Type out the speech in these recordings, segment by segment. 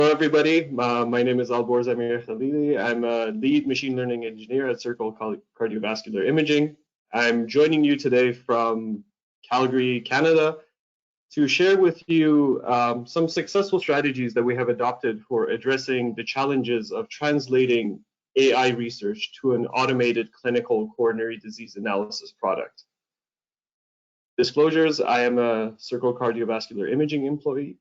Hello, everybody. My name is Alborz Amir-Khalili. I'm a lead machine learning engineer at Circle Cardiovascular Imaging. I'm joining you today from Calgary, Canada, to share with you some successful strategies that we have adopted for addressing the challenges of translating AI research to an automated clinical coronary disease analysis product. Disclosures: I am a Circle Cardiovascular Imaging employee.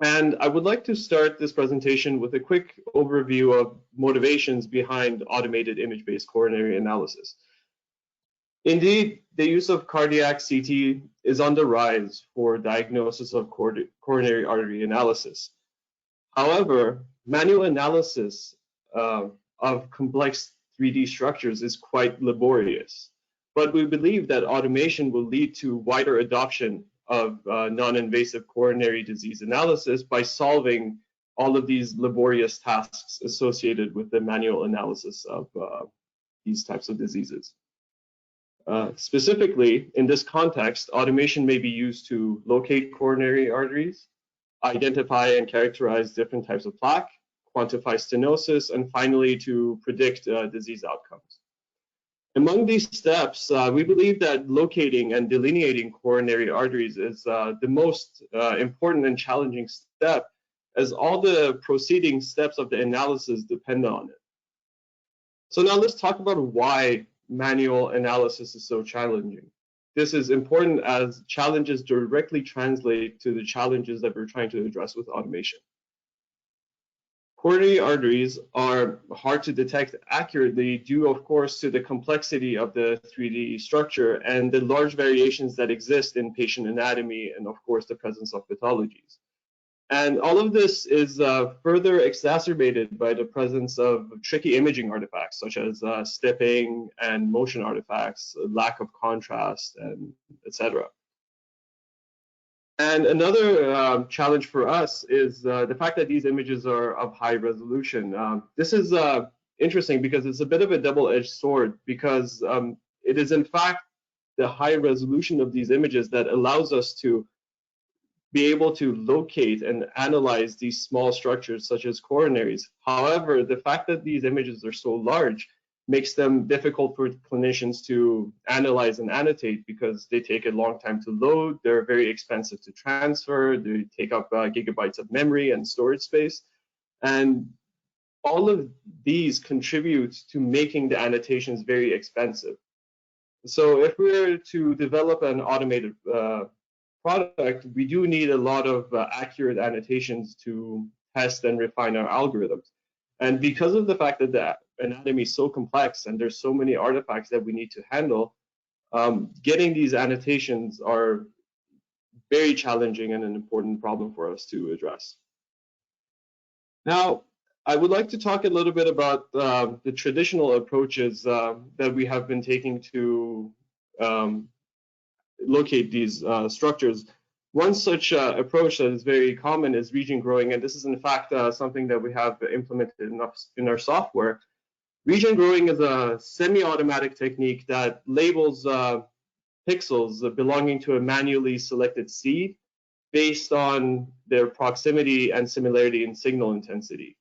And I would like to start this presentation with a quick overview of motivations behind automated image-based coronary analysis. Indeed, the use of cardiac CT is on the rise for diagnosis of coronary artery analysis. However, manual analysis of complex 3D structures is quite laborious. But we believe that automation will lead to wider adoption of non-invasive coronary disease analysis by solving all of these laborious tasks associated with the manual analysis of these types of diseases. Specifically, in this context, automation may be used to locate coronary arteries, identify and characterize different types of plaque, quantify stenosis, and finally to predict disease outcomes. Among these steps, we believe that locating and delineating coronary arteries is the most important and challenging step, as all the preceding steps of the analysis depend on it. So now let's talk about why manual analysis is so challenging. This is important as challenges directly translate to the challenges that we're trying to address with automation. Coronary arteries are hard to detect accurately due, of course, to the complexity of the 3D structure and the large variations that exist in patient anatomy and, of course, the presence of pathologies. And all of this is further exacerbated by the presence of tricky imaging artifacts, such as stepping and motion artifacts, lack of contrast, and etc. And another challenge for us is the fact that these images are of high resolution. This is interesting because it's a bit of a double-edged sword, because it is in fact the high resolution of these images that allows us to be able to locate and analyze these small structures such as coronaries. However, the fact that these images are so large makes them difficult for clinicians to analyze and annotate because they take a long time to load, they're very expensive to transfer, they take up gigabytes of memory and storage space. And all of these contribute to making the annotations very expensive. So if we're to develop an automated product, we do need a lot of accurate annotations to test and refine our algorithms. And because of the fact that the anatomy is so complex and there's so many artifacts that we need to handle, getting these annotations are very challenging and an important problem for us to address. Now, I would like to talk a little bit about the traditional approaches that we have been taking to locate these structures. One such approach that is very common is region growing, and this is in fact something that we have implemented in our software. Region growing is a semi-automatic technique that labels pixels belonging to a manually selected seed based on their proximity and similarity in signal intensity.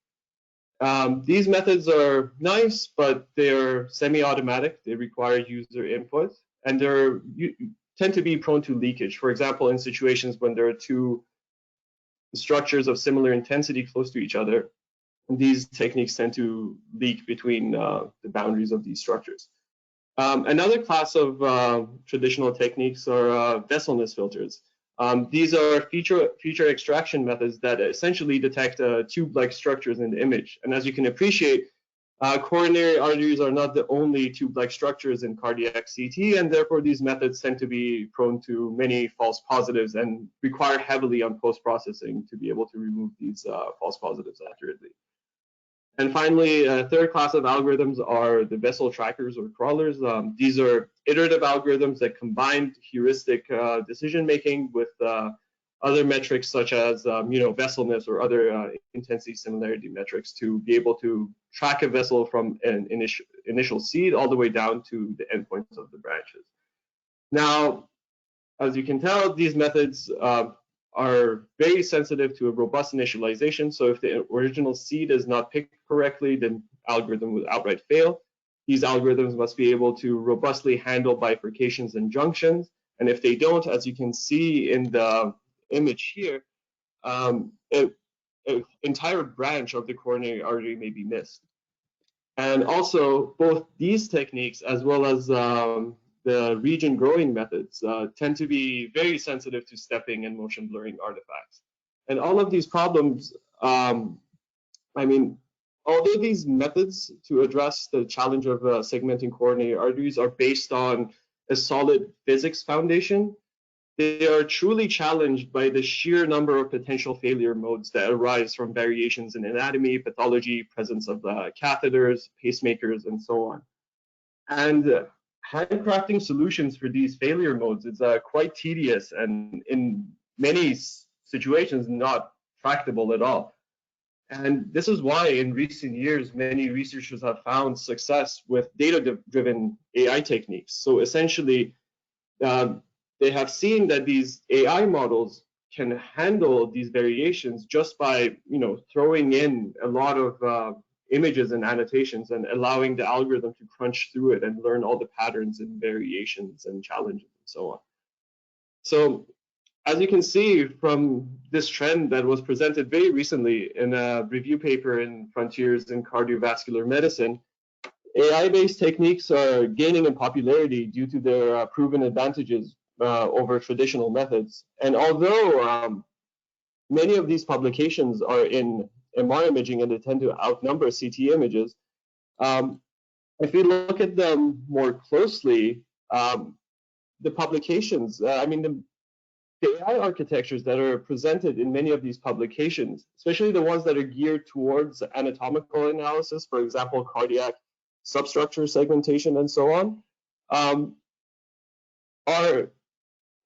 These methods are nice, but they're semi-automatic. They require user input, and they're tend to be prone to leakage. For example, in situations when there are two structures of similar intensity close to each other, these techniques tend to leak between the boundaries of these structures. Another class of traditional techniques are vesselness filters. These are feature extraction methods that essentially detect tube-like structures in the image. And as you can appreciate, coronary arteries are not the only tube-like structures in cardiac CT, and therefore these methods tend to be prone to many false positives and require heavily on post-processing to be able to remove these false positives accurately. And finally, a third class of algorithms are the vessel trackers or crawlers. These are iterative algorithms that combine heuristic decision-making with other metrics such as vesselness or other intensity similarity metrics to be able to track a vessel from an initial seed all the way down to the endpoints of the branches. Now, as you can tell, these methods are very sensitive to a robust initialization. So if the original seed is not picked correctly, then algorithm will outright fail. These algorithms must be able to robustly handle bifurcations and junctions. And if they don't, as you can see in the image here, an entire branch of the coronary artery may be missed. And also, both these techniques as well as the region growing methods tend to be very sensitive to stepping and motion blurring artifacts. And all of these problems, I mean, although these methods to address the challenge of segmenting coronary arteries are based on a solid physics foundation, they are truly challenged by the sheer number of potential failure modes that arise from variations in anatomy, pathology, presence of catheters, pacemakers, and so on. And handcrafting solutions for these failure modes is quite tedious and in many situations not tractable at all. And this is why in recent years, many researchers have found success with data-driven AI techniques. So essentially, they have seen that these AI models can handle these variations just by, throwing in a lot of images and annotations and allowing the algorithm to crunch through it and learn all the patterns and variations and challenges and so on. So as you can see from this trend that was presented very recently in a review paper in Frontiers in Cardiovascular Medicine, AI-based techniques are gaining in popularity due to their proven advantages over traditional methods. And although many of these publications are in MR imaging and they tend to outnumber CT images, if we look at them more closely, the publications, the AI architectures that are presented in many of these publications, especially the ones that are geared towards anatomical analysis, for example, cardiac substructure segmentation and so on, are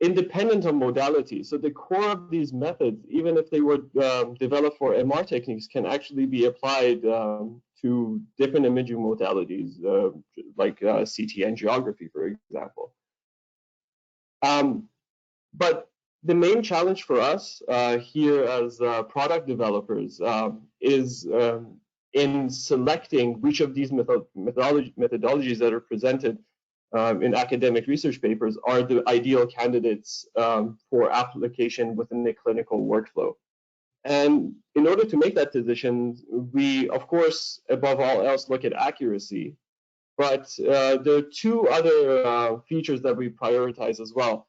independent of modality. So the core of these methods, even if they were developed for MR techniques, can actually be applied to different imaging modalities, like CT angiography, for example. But the main challenge for us here as product developers is in selecting which of these methodologies that are presented in academic research papers are the ideal candidates for application within a clinical workflow. And in order to make that decision, we, of course, above all else, look at accuracy. But there are two other features that we prioritize as well.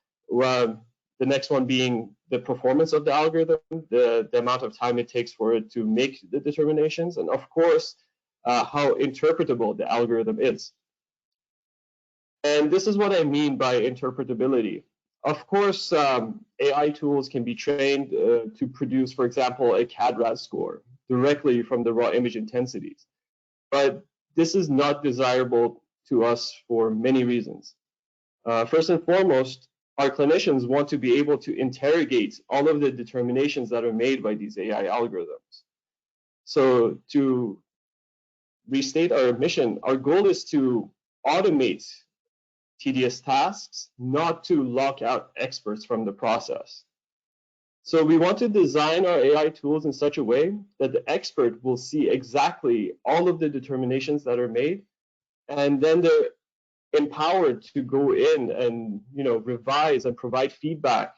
The next one being the performance of the algorithm, the amount of time it takes for it to make the determinations, and of course, how interpretable the algorithm is. And this is what I mean by interpretability. Of course, AI tools can be trained to produce, for example, a CAD-RADS score directly from the raw image intensities. But this is not desirable to us for many reasons. First and foremost, our clinicians want to be able to interrogate all of the determinations that are made by these AI algorithms. So to restate our mission, our goal is to automate tedious tasks, not to lock out experts from the process. So we want to design our AI tools in such a way that the expert will see exactly all of the determinations that are made, and then they're empowered to go in and revise and provide feedback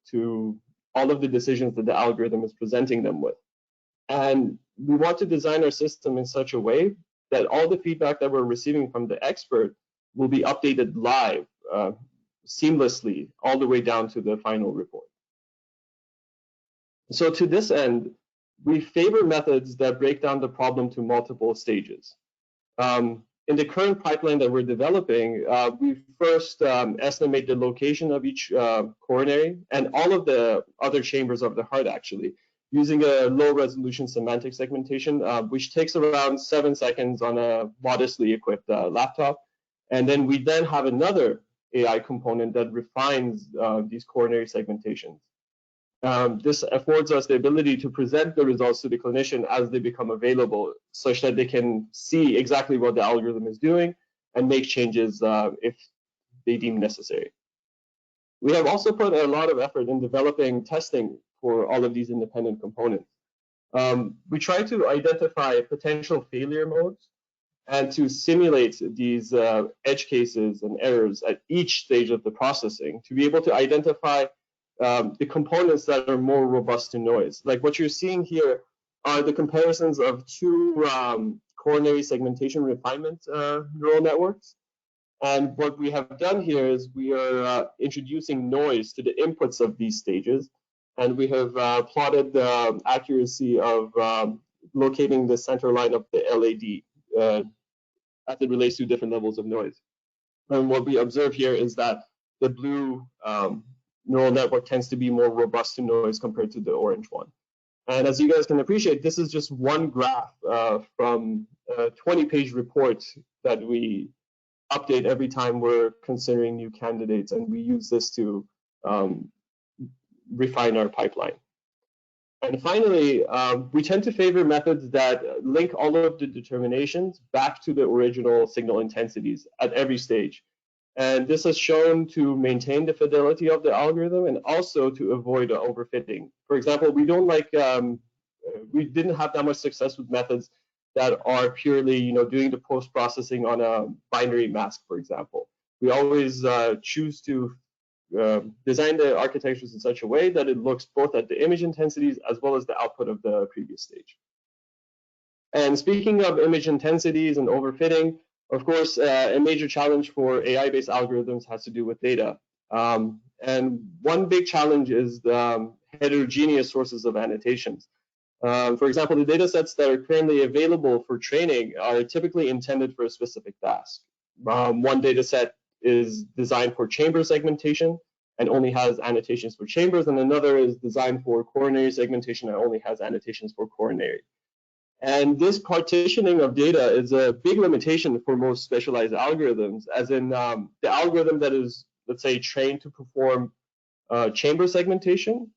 to all of the decisions that the algorithm is presenting them with. And we want to design our system in such a way that all the feedback that we're receiving from the expert will be updated live, seamlessly, all the way down to the final report. So to this end, we favor methods that break down the problem to multiple stages. In the current pipeline that we're developing, we first estimate the location of each coronary and all of the other chambers of the heart, actually, using a low-resolution semantic segmentation, which takes around 7 seconds on a modestly equipped laptop. And then we then have another AI component that refines these coronary segmentations. This affords us the ability to present the results to the clinician as they become available, such that they can see exactly what the algorithm is doing and make changes if they deem necessary. We have also put a lot of effort in developing testing for all of these independent components. We try to identify potential failure modes and to simulate these edge cases and errors at each stage of the processing to be able to identify the components that are more robust to noise. Like what you're seeing here are the comparisons of two coronary segmentation refinement neural networks. And what we have done here is we are introducing noise to the inputs of these stages. And we have plotted the accuracy of locating the center line of the LAD as it relates to different levels of noise. And what we observe here is that the blue neural network tends to be more robust to noise compared to the orange one. And as you guys can appreciate, this is just one graph from a 20-page report that we update every time we're considering new candidates, and we use this to refine our pipeline. And finally, we tend to favor methods that link all of the determinations back to the original signal intensities at every stage. And this has shown to maintain the fidelity of the algorithm and also to avoid overfitting. For example, we didn't have that much success with methods that are purely, doing the post-processing on a binary mask, for example. We always choose to design the architectures in such a way that it looks both at the image intensities as well as the output of the previous stage. And speaking of image intensities and overfitting, of course, a major challenge for AI-based algorithms has to do with data. And one big challenge is the heterogeneous sources of annotations. For example, the data sets that are currently available for training are typically intended for a specific task. One data set is designed for chamber segmentation and only has annotations for chambers, and another is designed for coronary segmentation and only has annotations for coronary. And this partitioning of data is a big limitation for most specialized algorithms, as in the algorithm that is, let's say, trained to perform chamber segmentation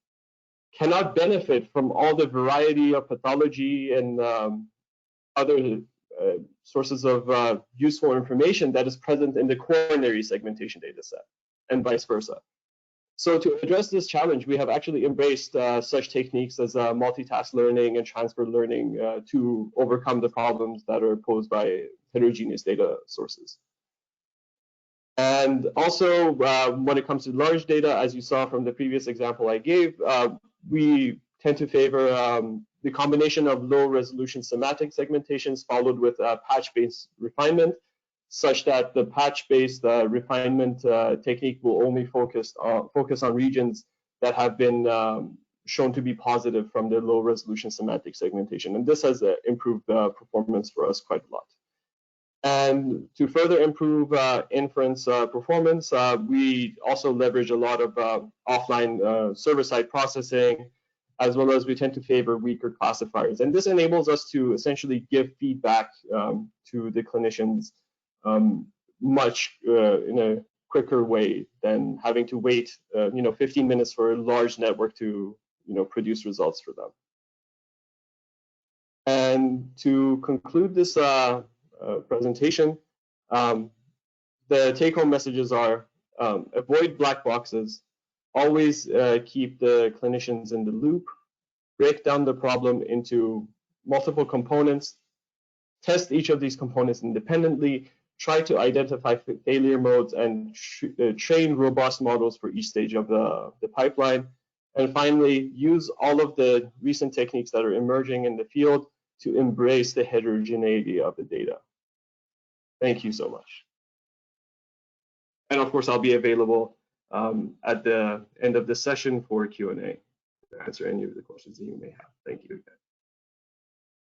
cannot benefit from all the variety of pathology and other sources of useful information that is present in the coronary segmentation data set, and vice versa. So to address this challenge, we have actually embraced such techniques as multitask learning and transfer learning to overcome the problems that are posed by heterogeneous data sources. And also, when it comes to large data, as you saw from the previous example I gave, we tend to favor the combination of low-resolution semantic segmentations followed with patch-based refinement, such that the patch-based refinement technique will only focus on regions that have been shown to be positive from the low-resolution semantic segmentation. And this has improved performance for us quite a lot. And to further improve inference performance, we also leverage a lot of offline server-side processing, as well as we tend to favor weaker classifiers. And this enables us to essentially give feedback to the clinicians much in a quicker way than having to wait 15 minutes for a large network to produce results for them. And to conclude this presentation, the take-home messages are avoid black boxes, always keep the clinicians in the loop, break down the problem into multiple components, test each of these components independently, try to identify failure modes, and train robust models for each stage of the pipeline. And finally, use all of the recent techniques that are emerging in the field to embrace the heterogeneity of the data. Thank you so much. And of course, I'll be available at the end of the session for Q&A to answer any of the questions that you may have. Thank you again.